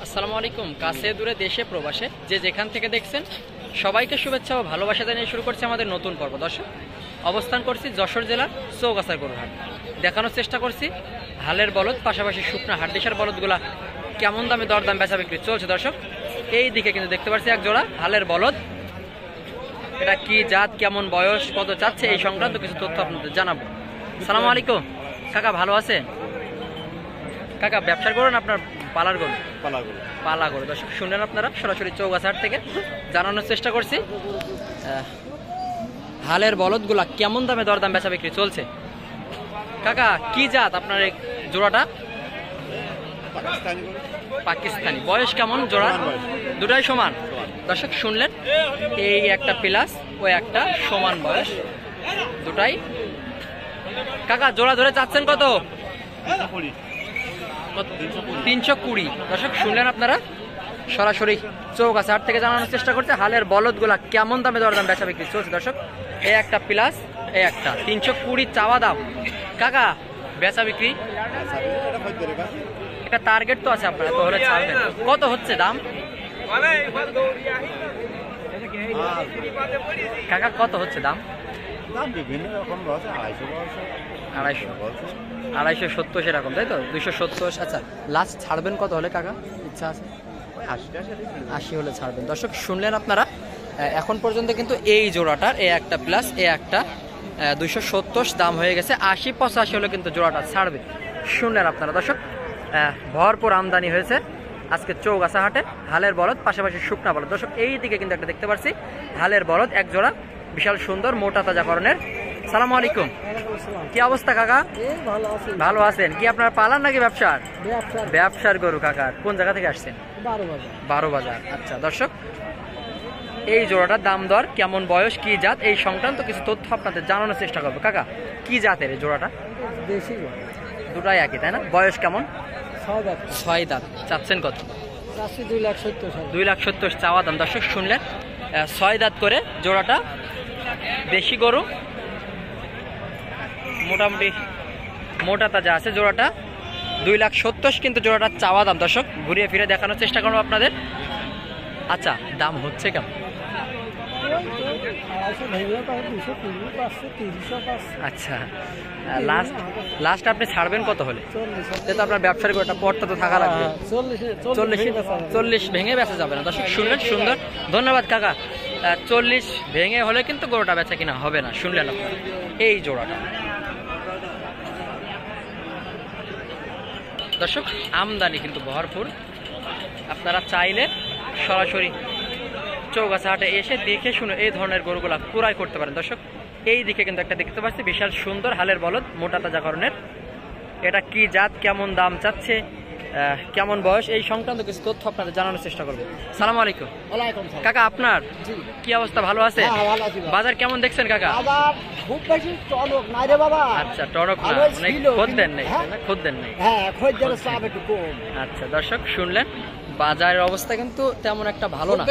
আসসালামু আলাইকুম। কাছে দূরে দেশে প্রবাসে যে যেখান থেকে দেখছেন সবাইকে শুভেচ্ছা ও ভালোবাসা জানিয়ে শুরু করছি আমাদের নতুন পর্ব। দর্শক, অবস্থান করছি যশোর জেলার চৌগাছার গরুহাট। দেখানোর চেষ্টা করছি হালের বলদ, পাশাপাশি শুকনা হাড্ডিসার বলদগুলা কেমন দামে দরদাম বেচা বিক্রি চলছে। দর্শক, এই দিকে কিন্তু দেখতে পাচ্ছি এক জোড়া হালের বলদ। এটা কি জাত, কেমন বয়স, কত চাচ্ছে, এই সংক্রান্ত কিছু তথ্য আপনাদের জানাবো। আসসালামু আলাইকুম কাকা, ভালো আছে? কাকা ব্যবসার করুন আপনার পালার গরু? পালা গরু। দর্শক শুনলেন আপনারা, সরাসরি চৌগাছাহাট থেকে জানানোর চেষ্টা করছি হালের বলদগুলা কেমন দামে দরদাম বেচা বিক্রি চলছে। কাকা কি জাত আপনার এই জোড়াটা? পাকিস্তানি। বয়স কেমন জোড়া? দুটাই সমান। দর্শক শুনলেন, এই একটা প্লাস ও একটা সমান বয়স, দুটাই। কাকা জোড়া ধরে চাচ্ছেন কত? 320। দর্শক শুনলেন আপনারা, সরাসরি চৌগাছাহাট থেকে জানানোর চেষ্টা করছে হালের বলদগুলা কেমন দামে দরদাম বেচা বিক্রি চলছে। দর্শক, এই একটা প্লাস, এই একটা 320 চাওয়া দাম। কাকা বেচা বিক্রি একটা টার্গেট তো আছে আপনারা, তো হলে ছাড়বেন। কত হচ্ছে দাম? কাকা কত হচ্ছে দাম? বিভিন্ন রকম রয়েছে, 270 সেরকম, তাই তো? 270। আচ্ছা, লাস্ট ছাড়বেন কত হলে কাকা? ইচ্ছা আছে 80 হলে ছাড়বেন। দর্শক শুনলেন আপনারা, এখন পর্যন্ত কিন্তু এই জোড়াটার এ একটা প্লাস এ একটা 270 দাম হয়ে গেছে। 80-85 হলে কিন্তু জোড়াটা ছাড়বে। শুনলেন আপনারা দর্শক, ভরপুর আমদানি হয়েছে আজকে চৌগাছাহাটে হালের বলদ, পাশাপাশি শুকনা বলদ। দর্শক এই দিকে কিন্তু একটা দেখতে পাচ্ছি হালের বলদ, এক জোড়া, বিশাল সুন্দর মোটা তাজা করণের। সালামু আলাইকুম। কি অবস্থা কাকা? ভালো আছেন? কি আপনার পালার নাকি ব্যবসার? ব্যবসার গরু। কাকা কোন জায়গা থেকে আসছেন? 12 বাজার। আচ্ছা দর্শক, এই জোড়াটার দাম দর কেমন, বয়স, কি জাত, এই সংক্রান্ত কিছু তথ্য আপনাদের জানানোর চেষ্টা করবো। কাকা কি জাতের এই জোড়াটা? দুটাই একই, তাই না? বয়স কেমন? 6 দাঁত। চাচ্ছেন কত? 270 চাওয়া দাম। দর্শক শুনলেন, 6 দাঁত করে জোড়াটা, দেশি গরু, মোটামুটি মোটা তাজা আছে জোড়াটা। 270 কিন্তু জোড়াটা চাওয়া দাম। দর্শক ঘুরিয়ে ফিরে দেখানোর চেষ্টা করবো আপনাদের। আচ্ছা, দাম হচ্ছে কেমন? আচ্ছা, লাস্ট আপনি ছাড়বেন কত হলে? যেহেতু আপনার ব্যবসার একটা পড়তা তো থাকা লাগবে। 40 ভেঙে বেচা যাবে না। দর্শক শুনলেন, সুন্দর, ধন্যবাদ কাকা। 40 ভেঙে হলে কিন্তু গরুটা বেচা কিনা হবে না। শুনলেন আপনারা এই জোড়াটা। দর্শক আমদানি কিন্তু ভরপুর, আপনারা চাইলে সরাসরি চৌগাছাহাটে এসে দেখে শুনে এই ধরনের গরুগুলা ক্রয় করতে পারেন। দর্শক এই দিকে কিন্তু একটা দেখতে পাচ্ছি বিশাল সুন্দর হালের বলদ, মোটা তাজা করণের। এটা কি জাত, কেমন দাম চাচ্ছে, কেমন বয়স, এই সংক্রান্ত কিছু তথ্য আপনাদের জানানোর চেষ্টা করবো। সালাম আলাইকুম। কাকা আপনার কি অবস্থা, ভালো আছে? বাজার কেমন দেখছেন কাকা? খুব বেশি টনক নাই রে বাবা। আচ্ছা, টনক না, খদ্দের নেই, খদ্দের নেই। আচ্ছা দর্শক শুনলেন, বাজারের অবস্থা কিন্তু তেমন একটা ভালো না।